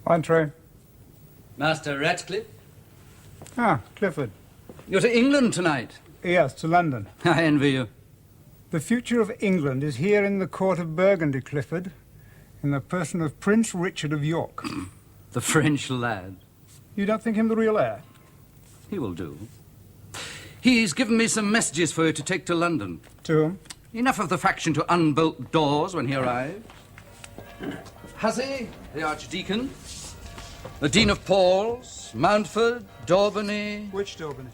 Entree. Master Ratcliffe? Ah, Clifford. You're to England tonight. Yes, to London. I envy you. The future of England is here in the court of Burgundy, Clifford, in the person of Prince Richard of York. The French lad. You don't think him the real heir? He will do. He's given me some messages for you to take to London. To whom? Enough of the faction to unbolt doors when he arrives. Hussey, the Archdeacon, the Dean of Paul's, Mountford, Daubeny... Which Daubeny?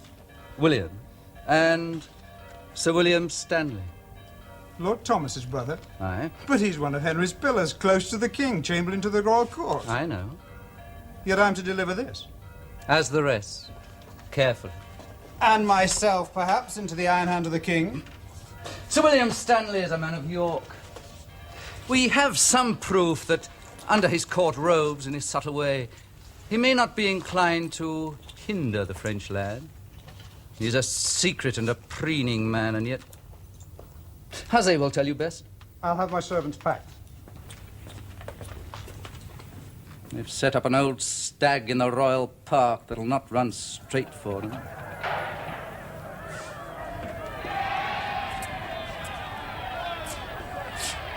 William. And Sir William Stanley. Lord Thomas's brother? Aye. But he's one of Henry's pillars, close to the king, chamberlain to the royal court. I know. Yet I'm to deliver this. As the rest. Carefully. And myself, perhaps, into the iron hand of the king. Sir William Stanley is a man of York. We have some proof that, under his court robes and his subtle way, he may not be inclined to hinder the French lad. He's a secret and a preening man, and yet... Hussey will tell you best. I'll have my servants packed. They've set up an old stag in the royal park that'll not run straight for them.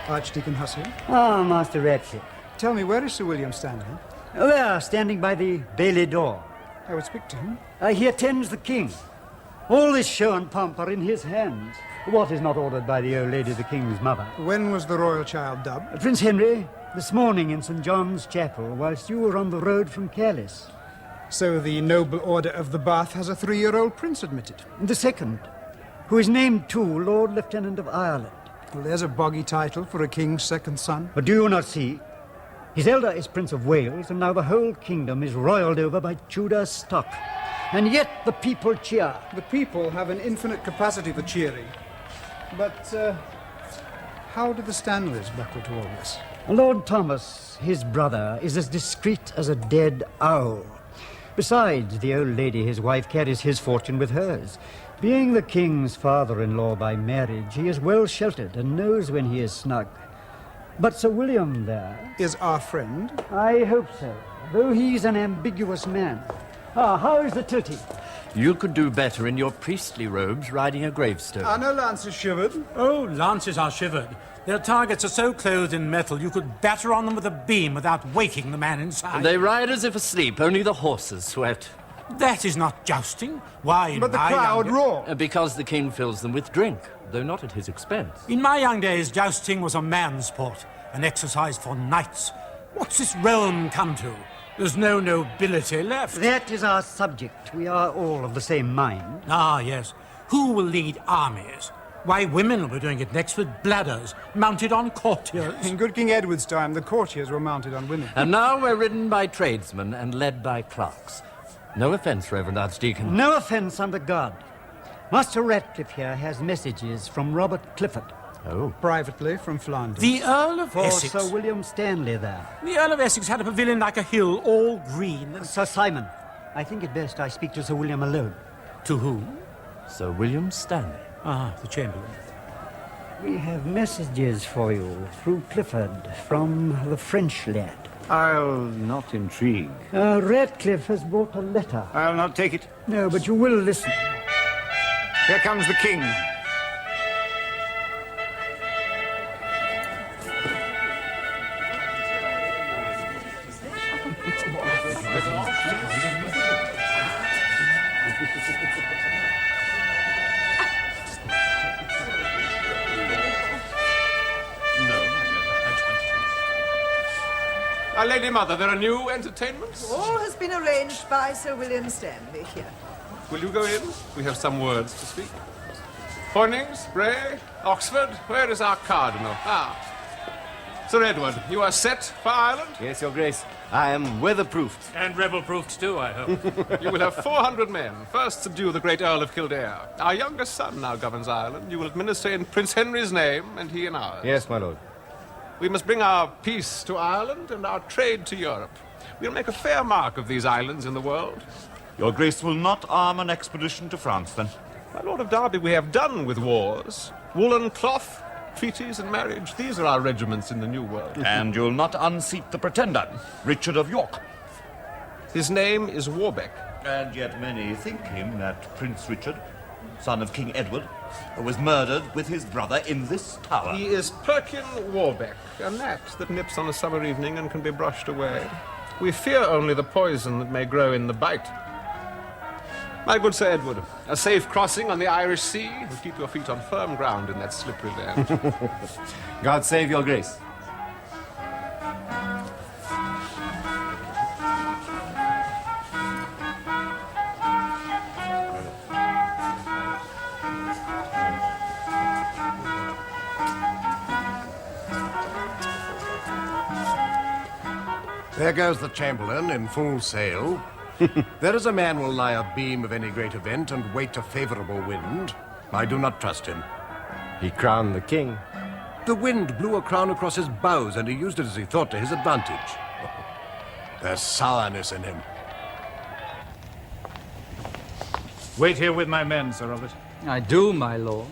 Archdeacon Hussey. Ah, Master Ratcliffe. Tell me, where is Sir William Stanley? There, standing by the Bailey door. I would speak to him. He attends the king. All this show and pomp are in his hands. What is not ordered by the old lady, the king's mother? When was the royal child dubbed? Prince Henry, this morning in St. John's Chapel, whilst you were on the road from Calais. So the noble order of the Bath has a 3-year-old prince admitted. The second, who is named too Lord Lieutenant of Ireland. Well, there's a boggy title for a king's second son. But do you not see? His elder is Prince of Wales, and now the whole kingdom is roiled over by Tudor stock. And yet the people cheer. The people have an infinite capacity for cheering. But how do the Stanleys buckle to all this? Lord Thomas, his brother, is as discreet as a dead owl. Besides, the old lady, his wife, carries his fortune with hers. Being the king's father-in-law by marriage, he is well sheltered and knows when he is snug. But Sir William there... Is our friend? I hope so, though he's an ambiguous man. Ah, how is the tilting? You could do better in your priestly robes riding a gravestone. Are no lances shivered? Oh, lances are shivered. Their targets are so clothed in metal you could batter on them with a beam without waking the man inside. They ride as if asleep, only the horses sweat. That is not jousting. Why, But the crowd roar. Because the king fills them with drink, though not at his expense. In my young days, jousting was a man's sport, an exercise for knights. What's this realm come to? There's no nobility left. That is our subject. We are all of the same mind. Ah, yes. Who will lead armies? Why, women will be doing it next with bladders, mounted on courtiers. In good King Edward's time, the courtiers were mounted on women. And now we're ridden by tradesmen and led by clerks. No offence, Reverend Archdeacon. No offence under God. Master Ratcliffe here has messages from Robert Clifford. Oh. Privately from Flanders. The Earl of For Essex. Sir William Stanley there. The Earl of Essex had a pavilion like a hill, all green. Sir Simon, I think it best I speak to Sir William alone. To whom? Sir William Stanley. Ah, the Chamberlain. We have messages for you through Clifford from the French lad. I'll not intrigue. Ratcliffe has brought a letter. I'll not take it. No, but you will listen. Here comes the king. Our Lady Mother, there are new entertainments? All has been arranged by Sir William Stanley here. Will you go in? We have some words to speak. Poynings, Bray, Oxford, where is our cardinal? Ah. Sir Edward, you are set for Ireland? Yes, Your Grace. I am weatherproofed. And rebel-proofed too, I hope. You will have 400 men. First subdue the great Earl of Kildare. Our youngest son now governs Ireland. You will administer in Prince Henry's name, and he in ours. Yes, my lord. We must bring our peace to Ireland and our trade to Europe. We'll make a fair mark of these islands in the world. Your Grace will not arm an expedition to France, then? My Lord of Derby, we have done with wars. Woolen cloth, treaties and marriage. These are our regiments in the New World. And you'll not unseat the pretender, Richard of York. His name is Warbeck. And yet many think him that Prince Richard, son of King Edward, was murdered with his brother in this tower. He is Perkin Warbeck, a gnat that nips on a summer evening and can be brushed away. We fear only the poison that may grow in the bite. My good Sir Edward, a safe crossing on the Irish Sea will keep your feet on firm ground in that slippery land. God save your grace. There goes the Chamberlain in full sail. There is a man will lie abeam of any great event and wait a favourable wind. I do not trust him. He crowned the king. The wind blew a crown across his bows, and he used it as he thought to his advantage. There's sourness in him. Wait here with my men, Sir Robert. I do, my lord.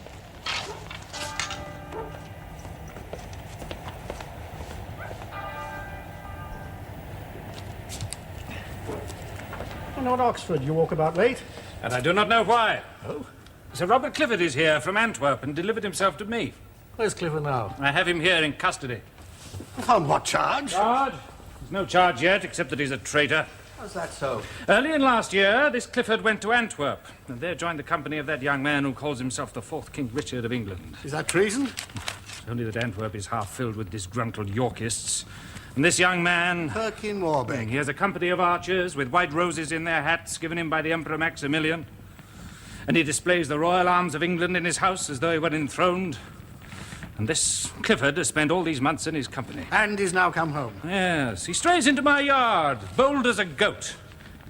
Lord Oxford, you walk about late? And I do not know why. Oh? Sir Robert Clifford is here from Antwerp and delivered himself to me. Where's Clifford now? I have him here in custody. On what charge? Charge? There's no charge yet, except that he's a traitor. How's that so? Early in last year, this Clifford went to Antwerp, and there joined the company of that young man who calls himself the 4th King Richard of England. Is that treason? It's only that Antwerp is half filled with disgruntled Yorkists. And this young man... Perkin Warbeck. He has a company of archers with white roses in their hats given him by the Emperor Maximilian. And he displays the royal arms of England in his house as though he were enthroned. And this Clifford has spent all these months in his company. And he's now come home. Yes, he strays into my yard, bold as a goat,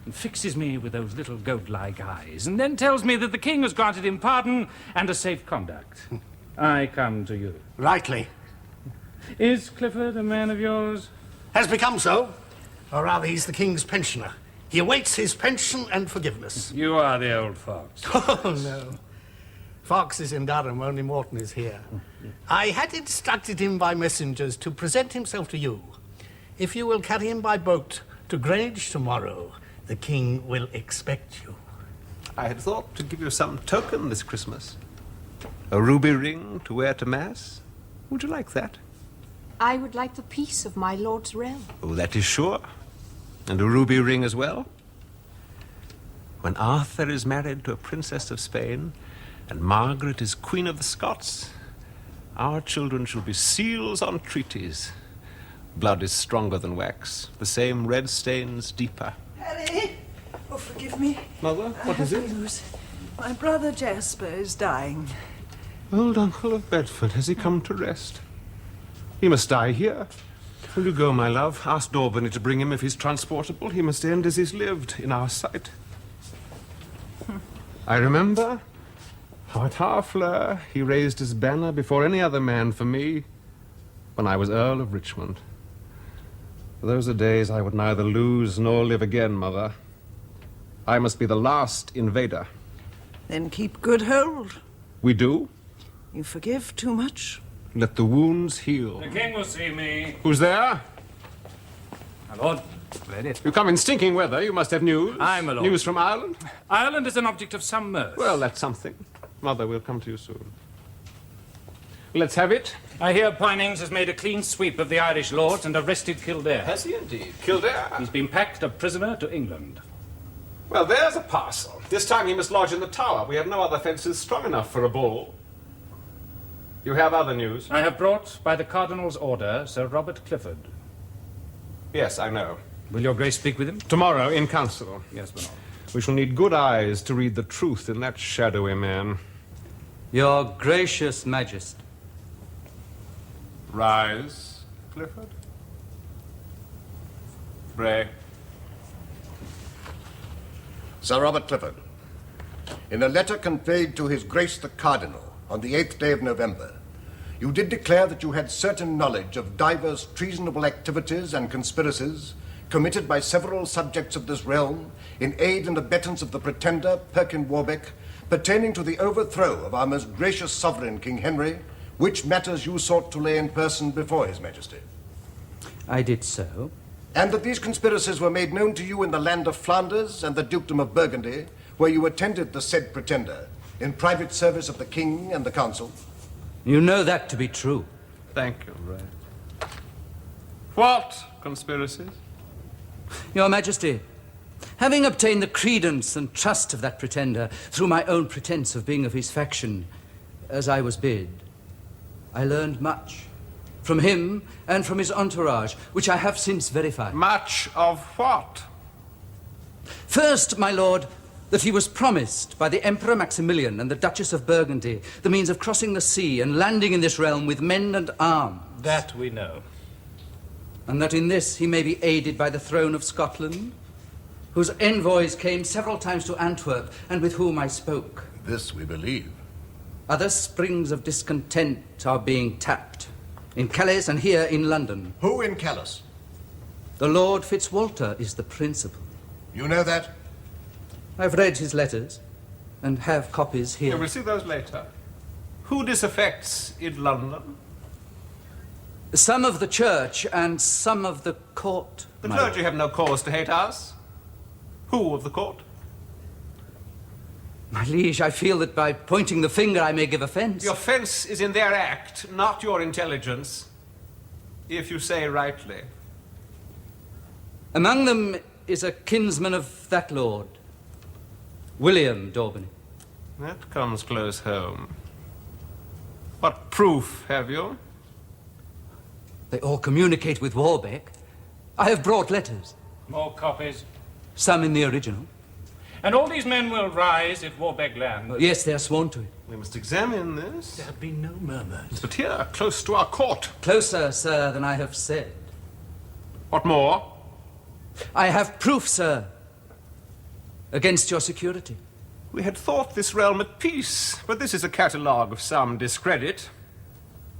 and fixes me with those little goat-like eyes, and then tells me that the king has granted him pardon and a safe conduct. I come to you. Rightly. Is Clifford a man of yours? Has become so. Or rather, he's the king's pensioner. He awaits his pension and forgiveness. You are the old fox. Oh, no. Fox is in Durham, only Morton is here. I had instructed him by messengers to present himself to you. If you will carry him by boat to Greenwich tomorrow, the king will expect you. I had thought to give you some token this Christmas. A ruby ring to wear to Mass. Would you like that? I would like the peace of my lord's realm. Oh, that is sure. And a ruby ring as well. When Arthur is married to a princess of Spain, and Margaret is Queen of the Scots, our children shall be seals on treaties. Blood is stronger than wax. The same red stains deeper. Harry! Oh, forgive me. Mother, what is it? News. My brother Jasper is dying. Old Uncle of Bedford, has he come to rest? He must die here. Will you go, my love? Ask Daubeny to bring him if he's transportable. He must end as he's lived, in our sight. I remember how at Harfleur he raised his banner before any other man for me when I was Earl of Richmond. Those are days I would neither lose nor live again, Mother. I must be the last invader. Then keep good hold. We do? You forgive too much? Let the wounds heal. The king will see me. Who's there? My lord. Ready. You come in stinking weather. You must have news. Aye, my lord. News from Ireland? Ireland is an object of some mirth. Well, that's something. Mother, we'll come to you soon. Let's have it. I hear Poynings has made a clean sweep of the Irish lords and arrested Kildare. Has he indeed? Kildare? He's been packed a prisoner to England. Well, there's a parcel. This time he must lodge in the Tower. We have no other fences strong enough for a ball. You have other news? I have brought, by the Cardinal's order, Sir Robert Clifford. Yes, I know. Will your grace speak with him? Tomorrow, in council. Yes, my lord. We shall need good eyes to read the truth in that shadowy man. Your gracious majesty. Rise, Clifford. Bray. Sir Robert Clifford, in a letter conveyed to His Grace the Cardinal on the 8th day of November, you did declare that you had certain knowledge of divers treasonable activities and conspiracies committed by several subjects of this realm in aid and abetance of the pretender, Perkin Warbeck, pertaining to the overthrow of our most gracious sovereign, King Henry, which matters you sought to lay in person before His Majesty. I did so. And that these conspiracies were made known to you in the land of Flanders and the dukedom of Burgundy, where you attended the said pretender in private service of the king and the council. You know that to be true. Thank you, Ray. What conspiracies? Your Majesty, having obtained the credence and trust of that pretender through my own pretense of being of his faction, as I was bid, I learned much from him and from his entourage, which I have since verified. Much of what? First, my lord, that he was promised by the Emperor Maximilian and the Duchess of Burgundy the means of crossing the sea and landing in this realm with men and arms. That we know. And that in this he may be aided by the throne of Scotland, whose envoys came several times to Antwerp and with whom I spoke. This we believe. Other springs of discontent are being tapped, in Calais and here in London. Who in Calais? The Lord Fitzwalter is the principal. You know that? I've read his letters and have copies here. Yeah, we'll see those later. Who disaffects in London? Some of the church and some of the court. The my clergy lord. have no cause to hate us. Who of the court? My liege, I feel that by pointing the finger I may give offence. The offence is in their act, not your intelligence, if you say rightly. Among them is a kinsman of that lord, William Daubeny. That comes close home. What proof have you? They all communicate with Warbeck. I have brought letters. More copies. Some in the original. And all these men will rise if Warbeck lands. Yes, they are sworn to it. We must examine this. There have been no murmurs. But here, close to our court. Closer, sir, than I have said. What more? I have proof, sir, against your security. We had thought this realm at peace, but this is a catalogue of some discredit.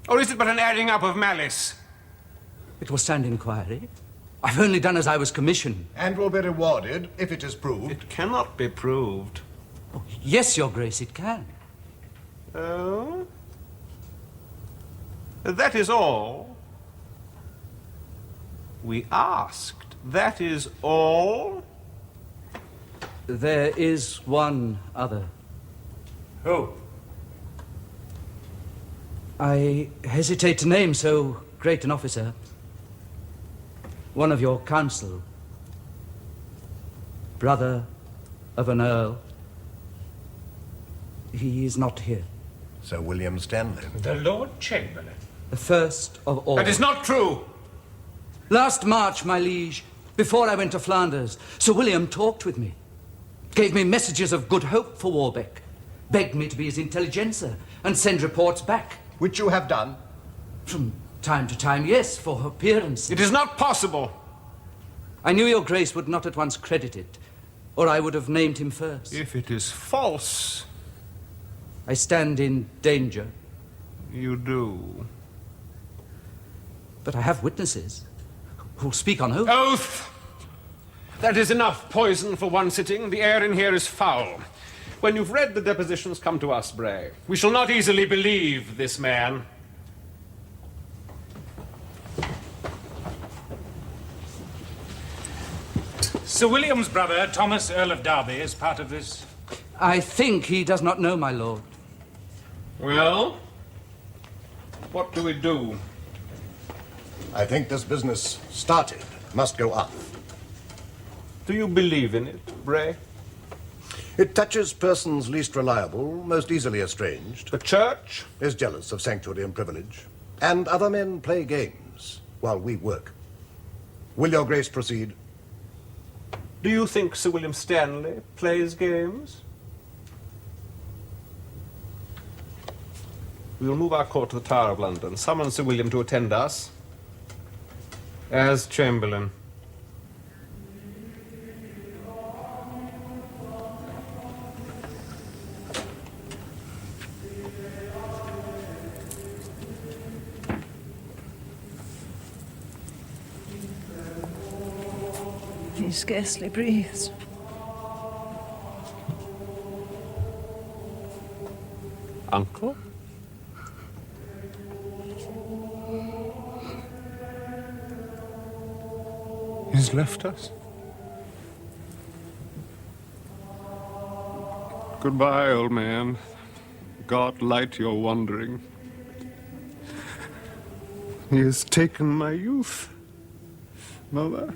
Or is it but an adding up of malice? It will stand inquiry. I've only done as I was commissioned. And will be rewarded if it is proved. It cannot be proved. Oh, yes, your grace, it can. Oh? That is all? We asked. That is all? There is one other. Who? I hesitate to name so great an officer. One of your council. Brother of an earl. He is not here. Sir William Stanley. The Lord Chamberlain. The first of all. That is not true! Last March, my liege, before I went to Flanders, Sir William talked with me. Gave me messages of good hope for Warbeck. Begged me to be his intelligencer and send reports back. Which you have done? From time to time, yes, for appearance. It is not possible. I knew your grace would not at once credit it, or I would have named him first. If it is false... I stand in danger. You do. But I have witnesses who'll speak on oath. Oath! That is enough poison for one sitting. The air in here is foul. When you've read the depositions, come to us, Bray. We shall not easily believe this man. Sir William's brother, Thomas, Earl of Derby, is part of this. I think he does not know, my lord. Well, what do we do? I think this business started must go on. Do you believe in it, Bray? It touches persons least reliable, most easily estranged. The church is jealous of sanctuary and privilege. And other men play games while we work. Will your grace proceed? Do you think Sir William Stanley plays games? We will move our court to the Tower of London, summon Sir William to attend us as Chamberlain. He scarcely breathes. Uncle? has left us. Goodbye, old man. God light your wandering. He has taken my youth, Mother.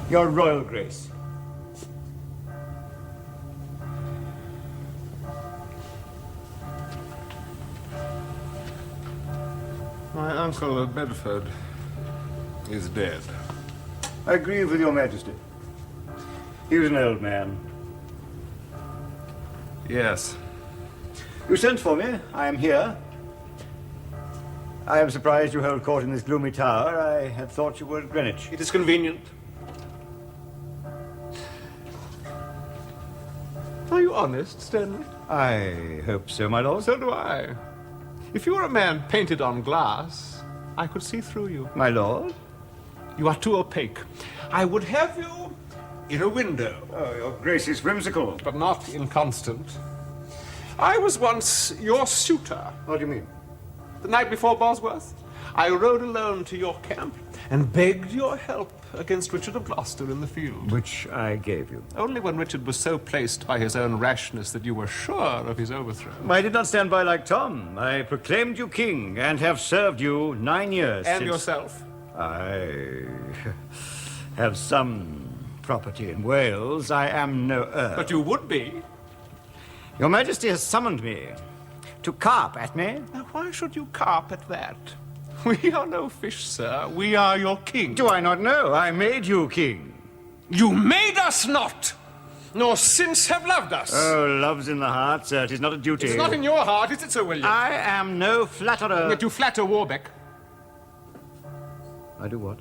Your Royal Grace. My uncle of Bedford is dead. I agree with your Majesty. He was an old man. Yes. You sent for me. I am here. I am surprised you hold court in this gloomy tower. I had thought you were at Greenwich. It is convenient. Are you honest, Stanley? I hope so, my lord. So do I. If you were a man painted on glass, I could see through you. My lord? You are too opaque. I would have you in a window. Oh, your grace is whimsical. But not inconstant. I was once your suitor. What do you mean? The night before Bosworth, I rode alone to your camp and begged your help against Richard of Gloucester in the field. Which I gave you. Only when Richard was so placed by his own rashness that you were sure of his overthrow. I did not stand by like Tom. I proclaimed you king and have served you 9 years. And since... yourself. I have some property in Wales. I am no earl. But you would be. Your Majesty has summoned me to carp at me. Now, why should you carp at that? We are no fish, sir. We are your king. Do I not know? I made you king. You made us not, nor since have loved us. Oh, love's in the heart, sir. It is not a duty. It's not in your heart, is it, Sir William? I am no flatterer. Yet you flatter Warbeck. I do what?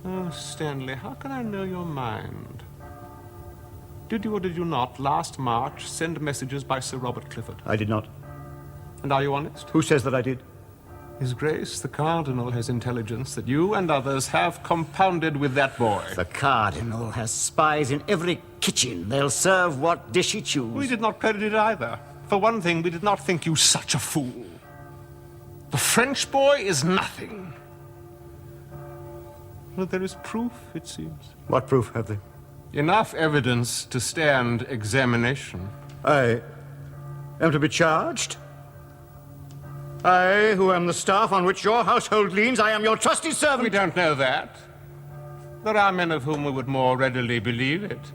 Oh, Stanley, how can I know your mind? Did you or did you not, last March, send messages by Sir Robert Clifford? I did not. And are you honest? Who says that I did? His Grace, the Cardinal, has intelligence that you and others have compounded with that boy. The Cardinal has spies in every kitchen. They'll serve what dish he choose. We did not credit it either. For one thing, we did not think you such a fool. The French boy is nothing. But there is proof, it seems. What proof have they? Enough evidence to stand examination. I am to be charged? I, who am the staff on which your household leans, I am your trusty servant. We don't know that. There are men of whom we would more readily believe it.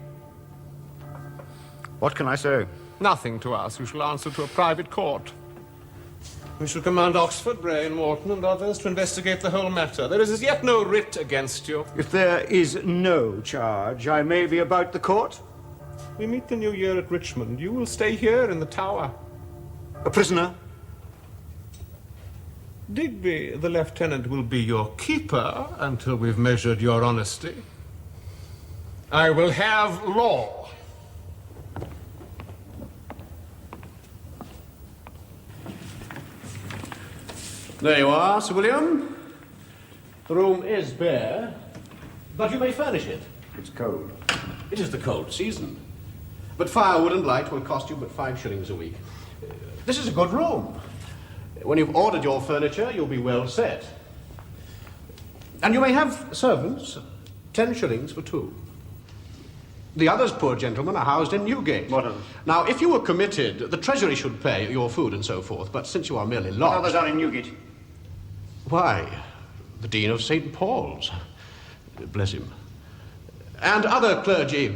What can I say? Nothing to us. You shall answer to a private court. We shall command Oxford, Bray, and Wharton, and others to investigate the whole matter. There is as yet no writ against you. If there is no charge, I may be about the court. We meet the new year at Richmond. You will stay here in the Tower. A prisoner? Digby, the lieutenant, will be your keeper until we've measured your honesty. I will have law. There you are, Sir William. The room is bare, but you may furnish it. It's cold. It is the cold season. But firewood and light will cost you but 5 shillings a week. This is a good room. When you've ordered your furniture, you'll be well set. And you may have servants, 10 shillings for 2. The others, poor gentlemen, are housed in Newgate. What others? Now, if you were committed, the Treasury should pay your food and so forth, but since you are merely lodged... What others are in Newgate? Why, the Dean of St. Paul's. Bless him. And other clergy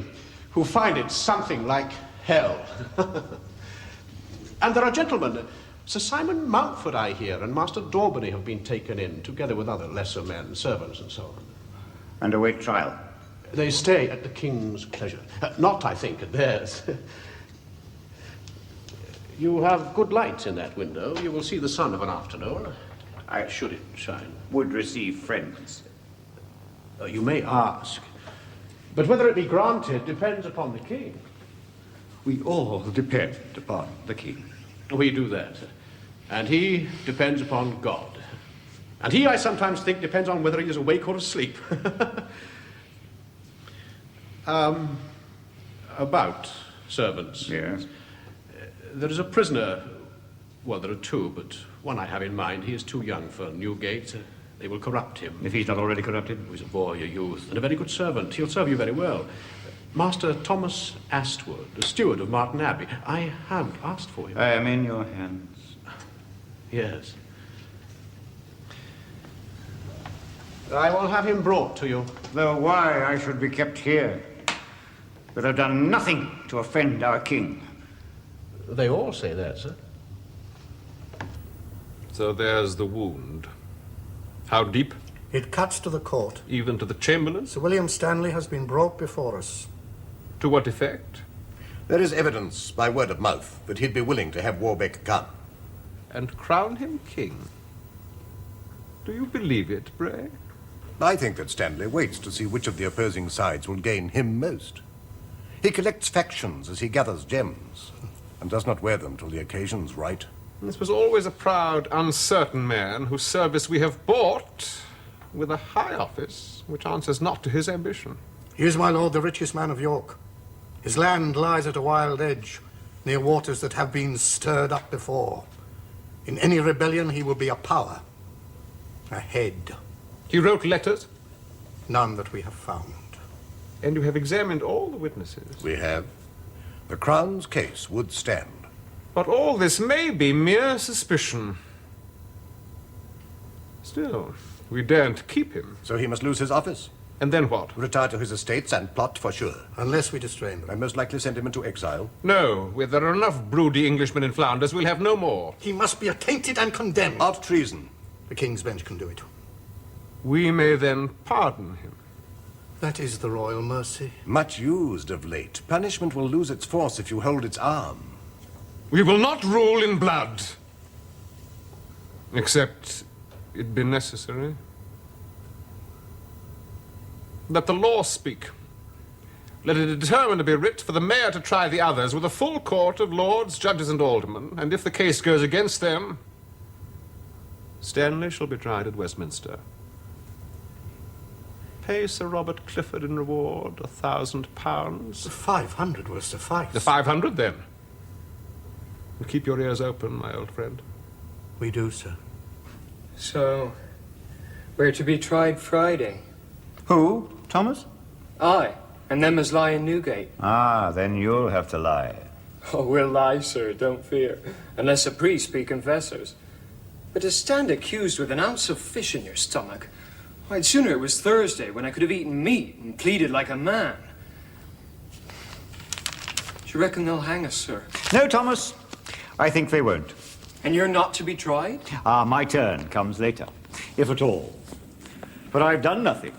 who find it something like hell. And there are gentlemen... Sir Simon Mountford, I hear, and Master Daubeny have been taken in, together with other lesser men, servants and so on. And await trial? They stay at the King's pleasure. Not, I think, at theirs. You have good light in that window. You will see the sun of an afternoon. Should it shine. Would receive friends. You may ask. But whether it be granted depends upon the King. We all depend upon the King. We do that. And he depends upon God. And he, I sometimes think, depends on whether he is awake or asleep. About servants. Yes. There is a prisoner. Well, there are two, but one I have in mind. He is too young for Newgate. They will corrupt him. If he's not already corrupted? He's a boy, a youth, and a very good servant. He'll serve you very well. Master Thomas Astwood, the steward of Martin Abbey. I have asked for him. I am in your hands. Yes. I will have him brought to you. Though why I should be kept here, but have done nothing to offend our king. They all say that, sir. So there's the wound. How deep? It cuts to the court. Even to the Chamberlain? Sir William Stanley has been brought before us. To what effect? There is evidence by word of mouth that he'd be willing to have Warbeck come. And crown him king? Do you believe it, Bray? I think that Stanley waits to see which of the opposing sides will gain him most. He collects factions as he gathers gems, and does not wear them till the occasion's right. This was always a proud, uncertain man whose service we have bought with a high office which answers not to his ambition. He is, my lord, the richest man of York. His land lies at a wild edge, near waters that have been stirred up before. In any rebellion, he will be a power, a head. He wrote letters? None that we have found. And you have examined all the witnesses? We have. The Crown's case would stand. But all this may be mere suspicion. Still, we daren't keep him. So he must lose his office. And then what? Retire to his estates and plot for sure. Unless we distrain them. And most likely send him into exile. No, where there are enough broody Englishmen in Flanders, we'll have no more. He must be attainted and condemned. Of treason. The King's Bench can do it. We may then pardon him. That is the royal mercy. Much used of late. Punishment will lose its force if you hold its arm. We will not rule in blood. Except it be necessary. Let the law speak. Let it determine to be writ for the mayor to try the others with a full court of lords, judges, and aldermen, and if the case goes against them, Stanley shall be tried at Westminster. Pay Sir Robert Clifford in reward £1,000. 500 will suffice. The 500 then. And keep your ears open, my old friend. We do, sir. So, we're to be tried Friday. Who? Thomas? Aye, and them as lie in Newgate. Ah, then you'll have to lie. Oh, we'll lie, sir, don't fear. Unless a priest be confessors. But to stand accused with an ounce of fish in your stomach, I'd sooner it was Thursday when I could have eaten meat and pleaded like a man. Do you reckon they'll hang us, sir? No, Thomas. I think they won't. And you're not to be tried? Ah, my turn comes later, if at all. But I've done nothing.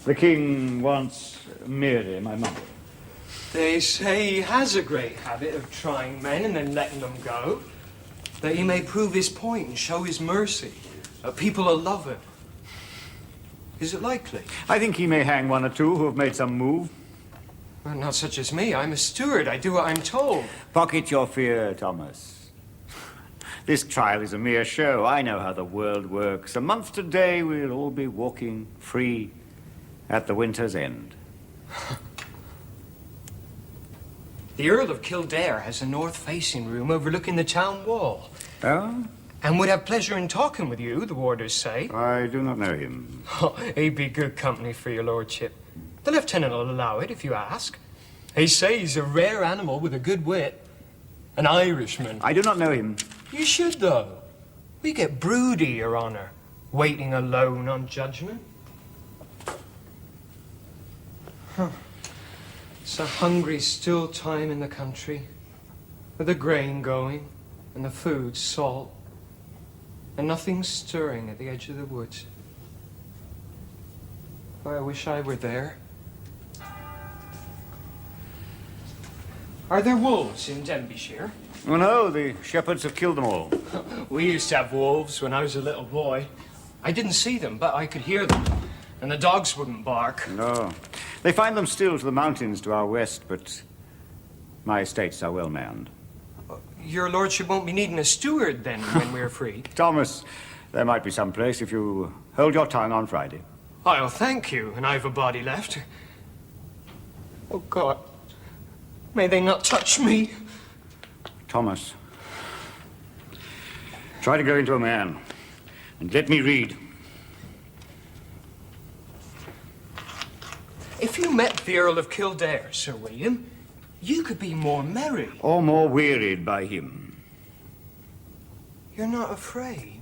The king wants merely my money. They say he has a great habit of trying men and then letting them go. That he may prove his point and show his mercy. That people will love him. Is it likely? I think he may hang one or two who have made some move. Well, not such as me. I'm a steward. I do what I'm told. Pocket your fear, Thomas. This trial is a mere show. I know how the world works. A month today, we'll all be walking free at the winter's end. The Earl of Kildare has a north-facing room overlooking the town wall. Oh? And would have pleasure in talking with you, the warders say. I do not know him. Oh, he'd be good company for your lordship. The lieutenant will allow it if you ask. They say he's a rare animal with a good wit. An Irishman. I do not know him. You should, though. We get broody, Your Honor, waiting alone on judgment. Huh. It's a hungry, still time in the country, with the grain going, and the food salt, and nothing stirring at the edge of the woods. I wish I were there. Are there wolves in Denbighshire? Oh, no, the shepherds have killed them all. We used to have wolves when I was a little boy. I didn't see them, but I could hear them, and the dogs wouldn't bark. No. They find them still to the mountains to our west, but my estates are well manned. Your lordship won't be needing a steward, then, when we're free. Thomas, there might be some place if you hold your tongue on Friday. I'll thank you, and I've a body left. Oh, God. May they not touch me. Thomas, try to go into a man and let me read. If you met the Earl of Kildare, Sir William, you could be more merry. Or more wearied by him. You're not afraid?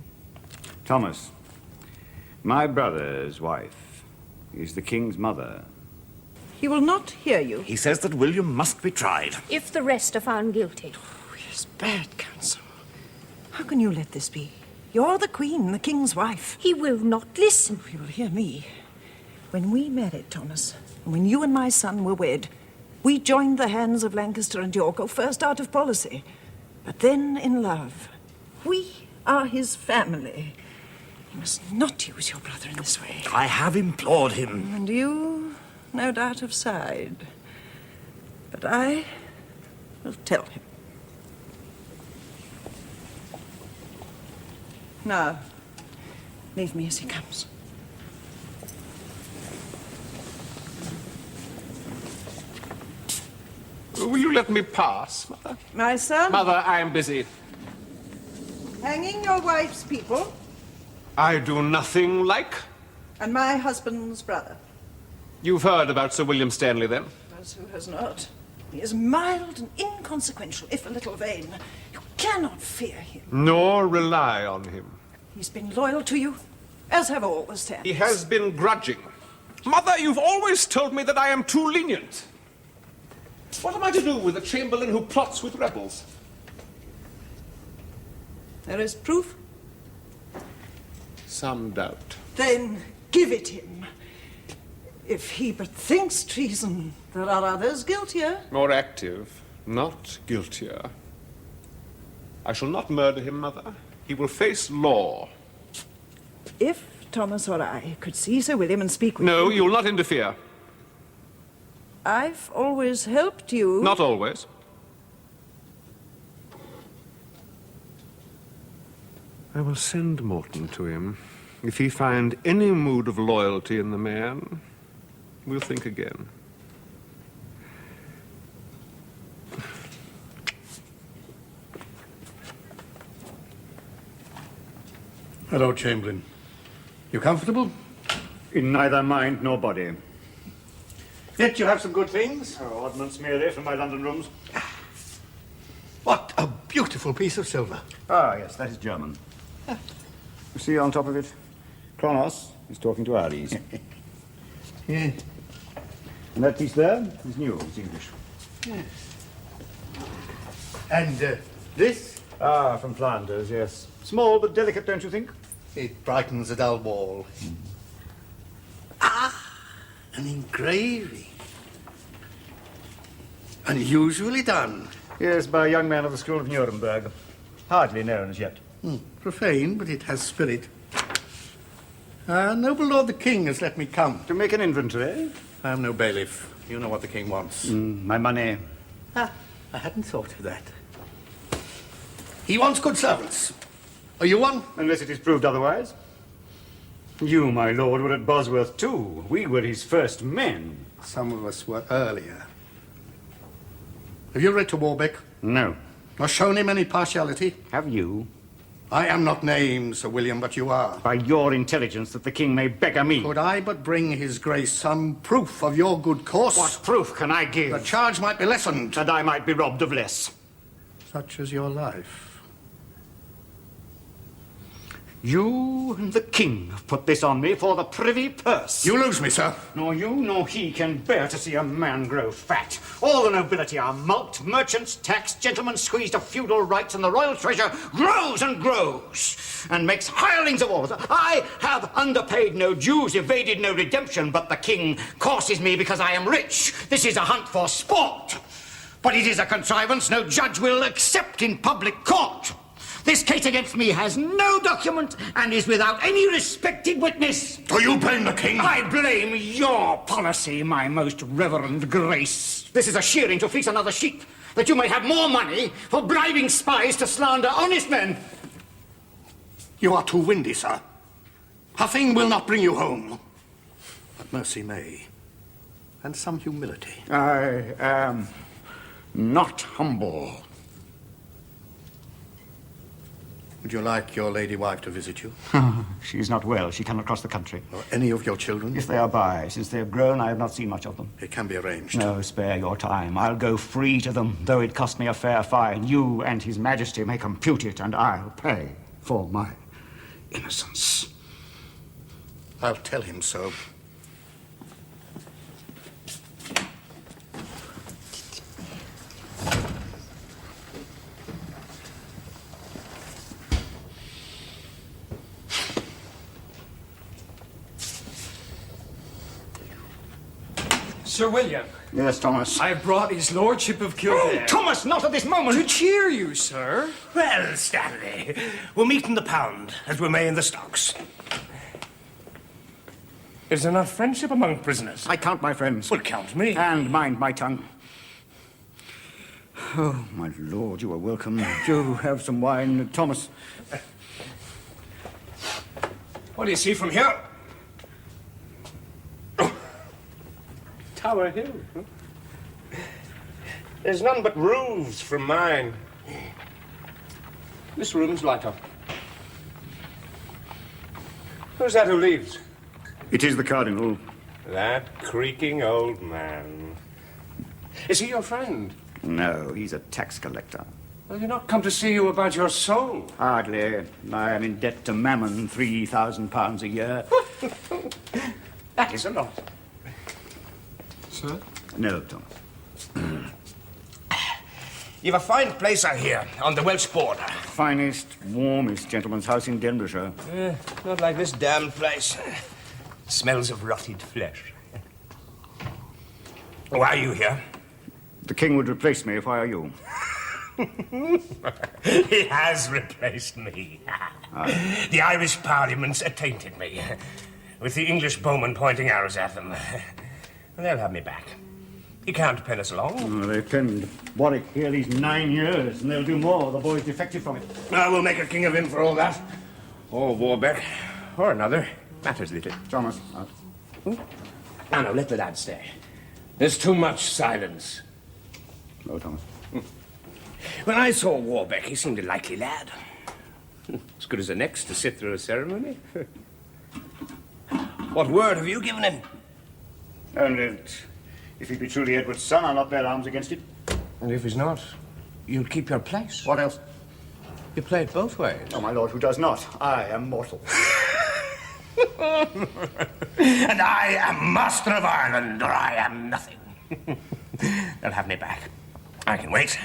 Thomas, my brother's wife is the king's mother. He will not hear you. He says that William must be tried. If the rest are found guilty. Yes, bad counsel. How can you let this be? You're the queen, the king's wife. He will not listen. He will hear me. When we married, Thomas, and when you and my son were wed, we joined the hands of Lancaster and York, first out of policy, but then in love. We are his family. You must not use your brother in this way. I have implored him. And you, no doubt, have sighed. But I will tell him. Now, leave me as he comes. Will you let me pass, Mother? My son? Mother, I am busy. Hanging your wife's people I do nothing like. and my husband's brother. You've heard about Sir William Stanley, then? As who has not? He is mild and inconsequential, if a little vain. You cannot fear him. Nor rely on him. He's been loyal to you, as have all the Stanleys. He has been grudging. Mother, you've always told me that I am too lenient. What am I to do with a chamberlain who plots with rebels? There is proof? Some doubt. Then give it him. If he but thinks treason, there are others guiltier. More active, not guiltier. I shall not murder him, Mother. He will face law. If Thomas or I could see Sir William and speak with No, him... you'll not interfere. I've always helped you. Not always. I will send Morton to him. If he find any mood of loyalty in the man, we'll think again. Hello, Chamberlain. You comfortable? In neither mind nor body. Yet you have some good things? Oh, oddments merely from my London rooms. What a beautiful piece of silver. Ah, yes, that is German. You see on top of it? Kronos is talking to Ares. Yeah. And that piece there is new, it's English. Yes. And this? Ah, from Flanders, yes. Small but delicate, don't you think? It brightens a dull wall. Ah, an engraving. Unusually done. Yes, by a young man of the school of Nuremberg. Hardly known as yet. Profane, but it has spirit. Noble Lord the King has let me come. To make an inventory? I am no bailiff. You know what the King wants. My money. I hadn't thought of that. He wants good servants. Are you one? Unless it is proved otherwise. You, my lord, were at Bosworth too. We were his first men. Some of us were earlier. Have you read to Warbeck? No. Or shown him any partiality? Have you? I am not named, Sir William, but you are. By your intelligence that the king may beggar me. Could I but bring his grace some proof of your good course? What proof can I give? The charge might be lessened. And I might be robbed of less. Such as your life. You and the king have put this on me for the privy purse. You lose me, sir. Nor you nor he can bear to see a man grow fat. All the nobility are mulcted, merchants taxed, gentlemen squeezed of feudal rights, and the royal treasure grows and grows, and makes hirelings of all of us. I have underpaid no dues, evaded no redemption, but the king courses me because I am rich. This is a hunt for sport. But it is a contrivance no judge will accept in public court. This case against me has no document and is without any respected witness. Do you blame the king? I blame your policy, my most reverend grace. This is a shearing to fleece another sheep, that you may have more money for bribing spies to slander honest men. You are too windy, sir. Huffing will not bring you home. But mercy may. and some humility. I am not humble. Would you like your lady wife to visit you? She is not well. She cannot cross the country. Or any of your children? If they are by. Since they have grown, I have not seen much of them. It can be arranged. No, spare your time. I'll go free to them, though it cost me a fair fine. You and His Majesty may compute it, and I'll pay for my innocence. I'll tell him so. Sir William. Yes, Thomas. I have brought his lordship of Kildare. Oh, Thomas, not at this moment! To cheer you, sir. Well, Stanley, we'll meet in the pound, as we may in the stocks. Is there not friendship among prisoners? I count my friends. Well, count me. And mind my tongue. Oh, my lord, you are welcome. Do have some wine, Thomas. What do you see from here? Tower Hill. There's none but roofs from mine. This room's lighter. Who's that who leaves? It is the Cardinal. That creaking old man. Is he your friend? No, he's a tax collector. Well, you're not come to see you about your soul. Hardly. I am in debt to Mammon, £3,000 a year. That is a lot. Sir? No, Thomas. You've a fine place, I hear, on the Welsh border. Finest, warmest gentleman's house in Denbighshire. Not like this damned place. Smells of rotted flesh. Why are you here? The king would replace me if I were you. He has replaced me. The Irish Parliament's attainted me, with the English bowmen pointing arrows at them. They'll have me back. You can't pen us along. Oh, they've penned Warwick here these 9 years, and they'll do more. The boy's defected from it. I will make a king of him for all that. Or Warbeck, or another. Matters little. Thomas, out. No, let the lad stay. There's too much silence. No, Thomas. When I saw Warbeck, he seemed a likely lad. As good as the next to sit through a ceremony. What word have you given him? And if he be truly Edward's son, I'll not bear arms against it. And if he's not, you'll keep your place. What else? You play it both ways. Oh, my lord, who does not? I am mortal. And I am master of Ireland, or I am nothing. They'll have me back. I can wait.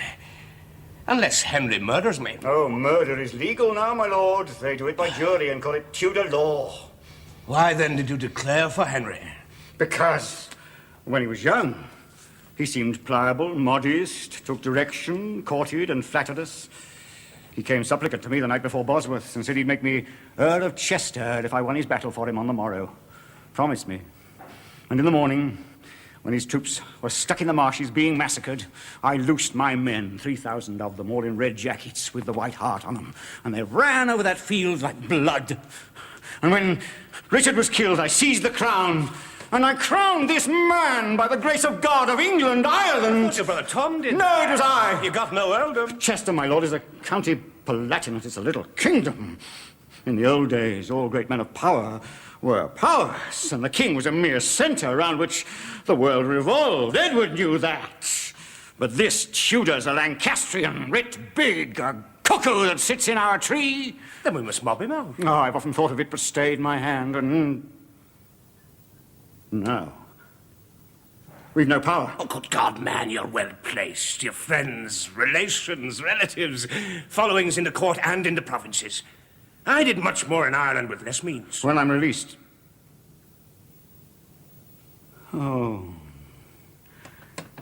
Unless Henry murders me. Oh, murder is legal now, my lord. They do it by jury and call it Tudor law. Why then did you declare for Henry? Because when he was young, he seemed pliable, modest, took direction, courted and flattered us. He came supplicant to me the night before Bosworth and said he'd make me Earl of Chester if I won his battle for him on the morrow. Promised me. And in the morning, when his troops were stuck in the marshes being massacred, I loosed my men, 3,000 of them, all in red jackets with the white heart on them, and they ran over that field like blood. And when Richard was killed, I seized the crown, and I crowned this man by the grace of God of England, Ireland. I thought your brother Tom did. No, it was I. You got no earldom. Chester, my lord, is a county palatinate. It's a little kingdom. In the old days, all great men of power were powerless, and the king was a mere centre around which the world revolved. Edward knew that. But this Tudor's a Lancastrian, writ big, a cuckoo that sits in our tree. Then we must mob him out. Oh, I've often thought of it, but stayed my hand, and no. We've no power. Oh, good God, man, you're well placed. Your friends, relations, relatives, followings in the court and in the provinces. I did much more in Ireland with less means. When I'm released. Oh.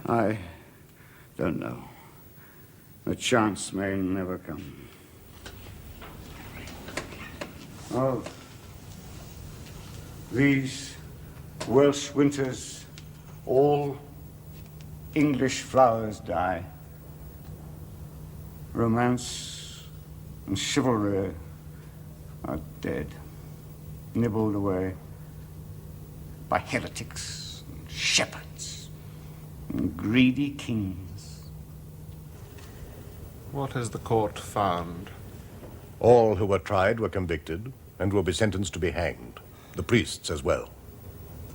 I don't know. The chance may never come. Oh. These Welsh winters, all English flowers die. Romance and chivalry are dead, nibbled away by heretics and shepherds. Greedy kings. What has the court found? All who were tried were convicted and will be sentenced to be hanged. The priests as well.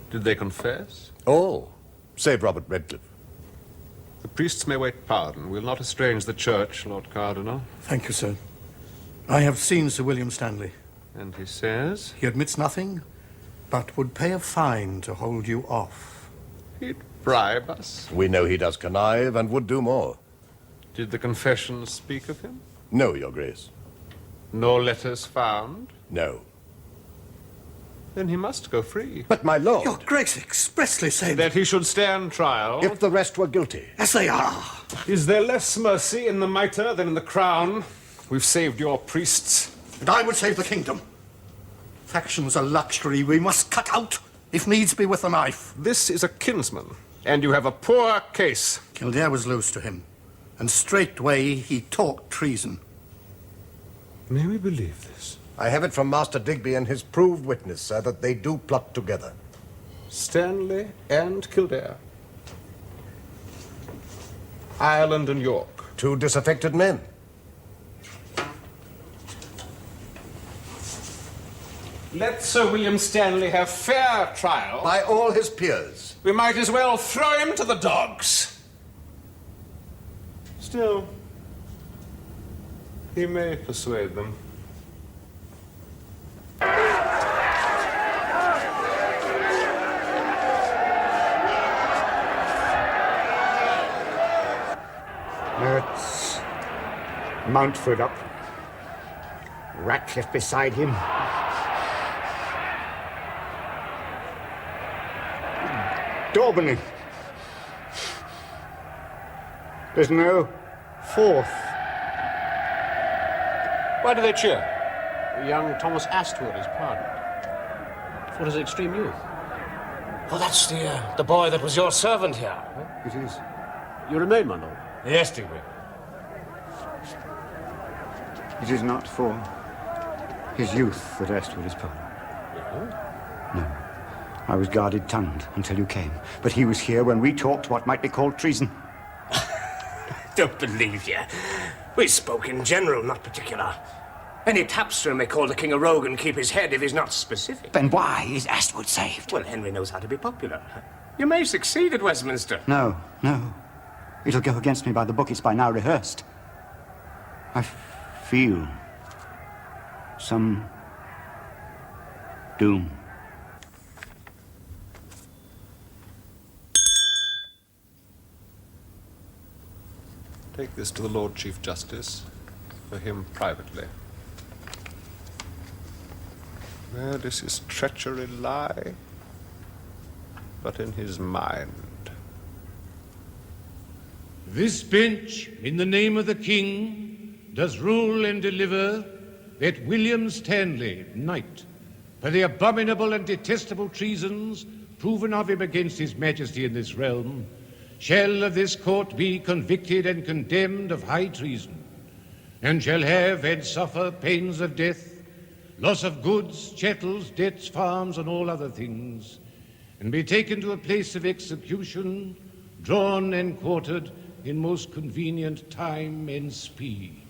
Did they confess? All, save Robert Redcliffe. The priests may wait pardon. We'll not estrange the church, Lord Cardinal. Thank you, sir. I have seen Sir William Stanley. And he says? He admits nothing, but would pay a fine to hold you off. He'd bribe us. We know he does connive and would do more. Did the confession speak of him? No, Your Grace. No letters found? No. Then he must go free. But, my lord... Your Grace expressly said... That he should stand trial. If the rest were guilty. As they are. Is there less mercy in the mitre than in the crown? We've saved your priests. And I would save the kingdom. Faction's a luxury we must cut out, if needs be with a knife. This is a kinsman, and you have a poor case. Kildare was loose to him, and straightway he talked treason. May we believe this? I have it from Master Digby and his proved witness, sir, that they do plot together. Stanley and Kildare. Ireland and York. Two disaffected men. Let Sir William Stanley have fair trial. By all his peers. We might as well throw him to the dogs. Still, he may persuade them. Let's Mountford up. Ratcliffe beside him. Daubeny. There's no fourth. Why do they cheer? Young Thomas Astwood is pardoned for his extreme youth. Oh, that's the boy that was your servant here. It is. You remain, my lord? Yes, Digby. It is not for his youth that Astwood is pardoned. No. I was guarded-tongued until you came. But he was here when we talked what might be called treason. Don't believe you. We spoke in general, not particular. Any tapster may call the king a rogue and keep his head if he's not specific. Then why is Astwood saved? Well, Henry knows how to be popular. You may succeed at Westminster. No. It'll go against me by the book. It's by now rehearsed. I feel some doom. Take this to the Lord Chief Justice, for him privately. Where does his treachery lie? But in his mind. This bench, in the name of the King, does rule and deliver that William Stanley, knight, for the abominable and detestable treasons proven of him against his majesty in this realm, shall of this court be convicted and condemned of high treason, and shall have and suffer pains of death, loss of goods, chattels, debts, farms, and all other things, and be taken to a place of execution, drawn and quartered in most convenient time and speed.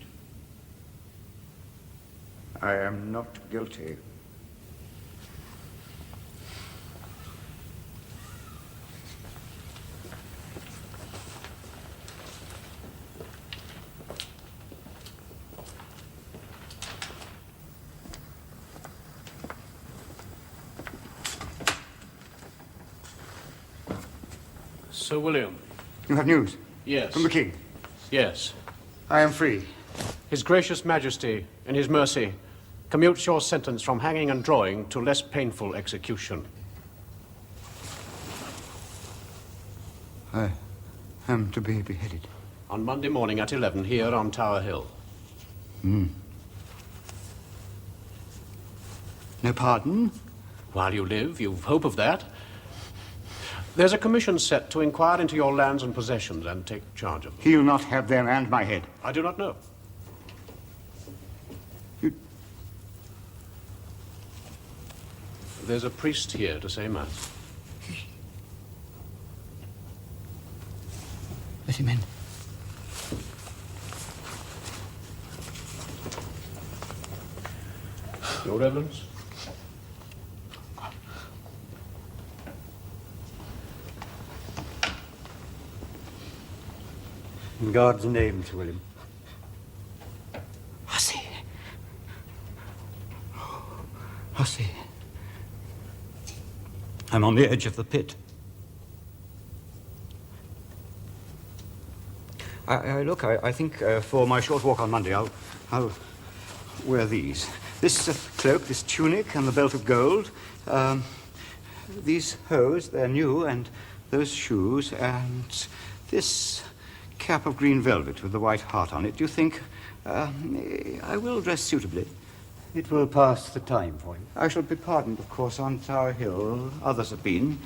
I am not guilty. Sir William. You have news? Yes. From the King? Yes. I am free. His gracious majesty, in his mercy, commutes your sentence from hanging and drawing to less painful execution. I am to be beheaded. On Monday morning at 11 here on Tower Hill. No pardon? While you live, you've hope of that. There's a commission set to inquire into your lands and possessions and take charge of them. He'll not have them and my head. I do not know. There's a priest here to say mass. Let him in. Your Reverence? In God's name, Sir William. Hussey. Hussey. I'm on the edge of the pit. I think for my short walk on Monday, I'll wear these. This cloak, this tunic, and the belt of gold. These hose, they're new, and those shoes, and this cap of green velvet with the white heart on it. Do you think I will dress suitably? It will pass the time for you. I shall be pardoned, of course, on Tower Hill. Others have been.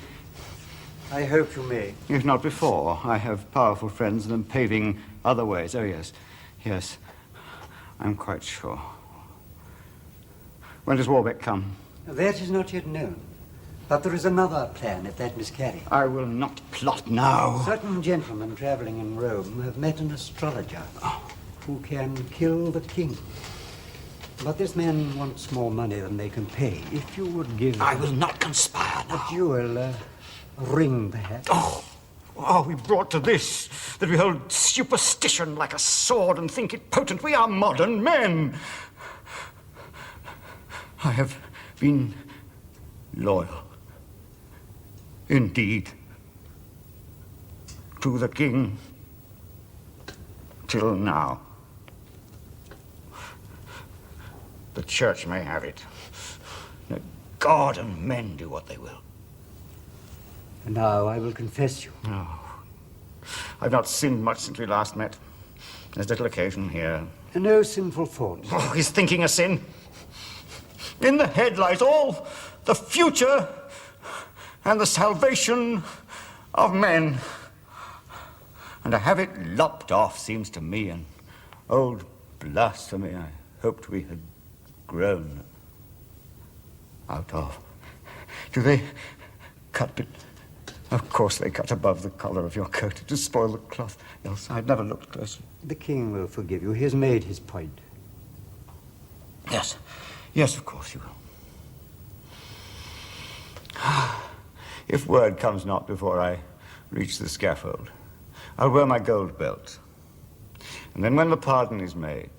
I hope you may. If not before. I have powerful friends and am paving other ways. Oh, yes. Yes. I'm quite sure. When does Warbeck come? That is not yet known. But there is another plan if that miscarry. I will not plot now. Certain gentlemen traveling in Rome have met an astrologer who can kill the king. But this man wants more money than they can pay. If you would give... I will not conspire now. A jewel, ring, perhaps. Are we brought to this, that we hold superstition like a sword and think it potent? We are modern men. I have been loyal, indeed, to the king till now. The church may have it. Let God and men do what they will. And now I will confess you. No. I've not sinned much since we last met. There's little occasion here. No sinful thoughts. Oh, is thinking a sin? In the head lies all the future and the salvation of men. And to have it lopped off seems to me an old blasphemy I hoped we had grown out of. Do they cut it? Of course they cut above the collar of your coat to spoil the cloth. Else I'd never looked closer. The king will forgive you. He has made his point. Yes. Yes, of course you will. If word comes not before I reach the scaffold, I'll wear my gold belt. And then when the pardon is made,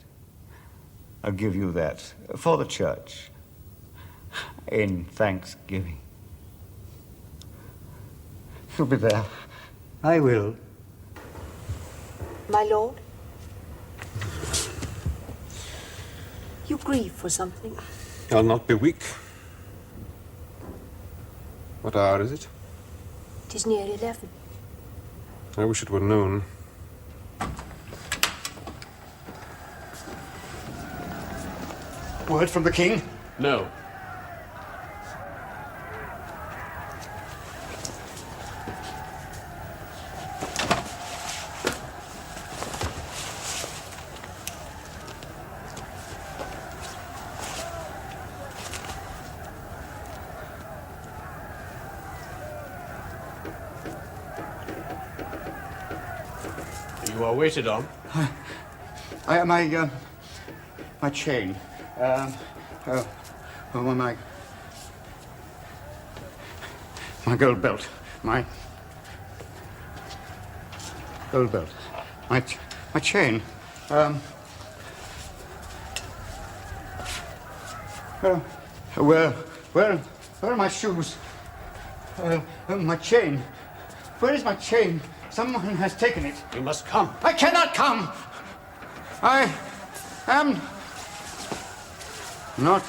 I'll give you that for the church in thanksgiving. You'll be there. I will. My lord? You grieve for something. I'll not be weak. What hour is it? 'Tis near 11. I wish it were noon. Word from the king? No. You are waited on. My chain. My gold belt. My gold belt. My chain. Where are my shoes? My chain. Where is my chain? Someone has taken it. You must come. I cannot come. I am not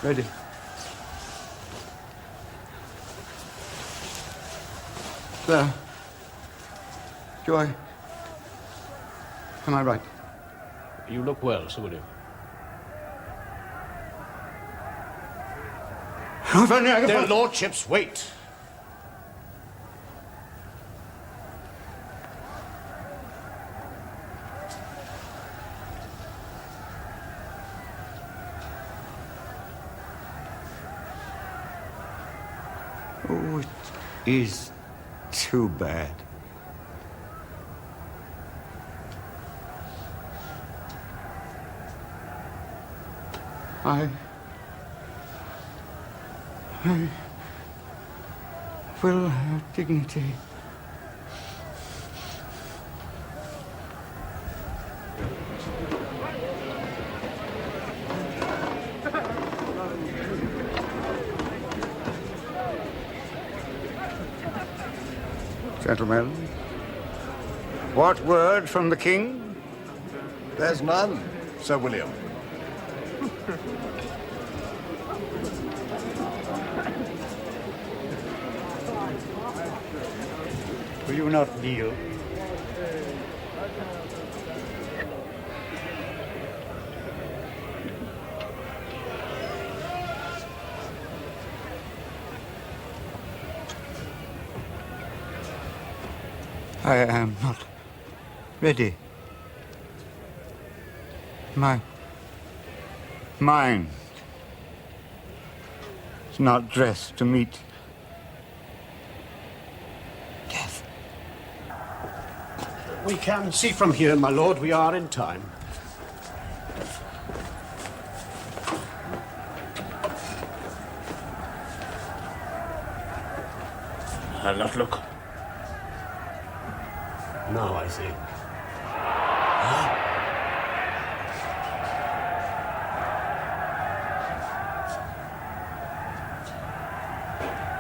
ready. There. Am I right? You look well, Sir William. Their lordships wait. Oh, it is Too bad. I will have dignity. Gentlemen, what word from the king? There's none, Sir William. Will you not kneel? I am not ready. My mind is not dressed to meet death. We can see from here, my lord, we are in time. I'll not look. Now I think.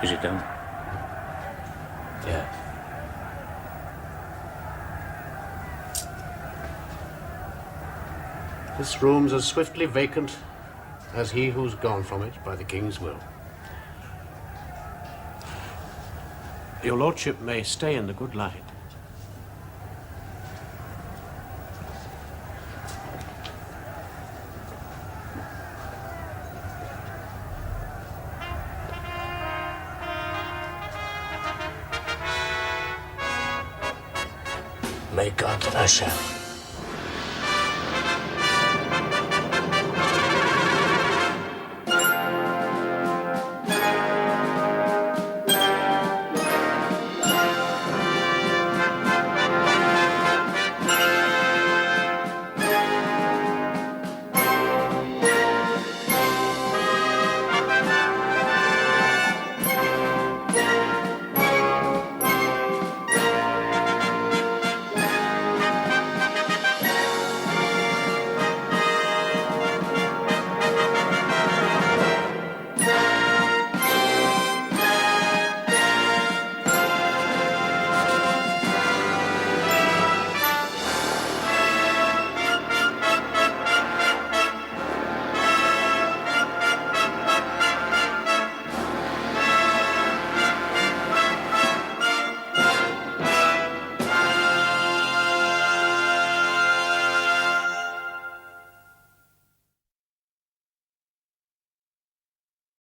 Is it done? Yeah. This room's as swiftly vacant as he who's gone from it by the king's will. Your lordship may stay in the good light. May God usher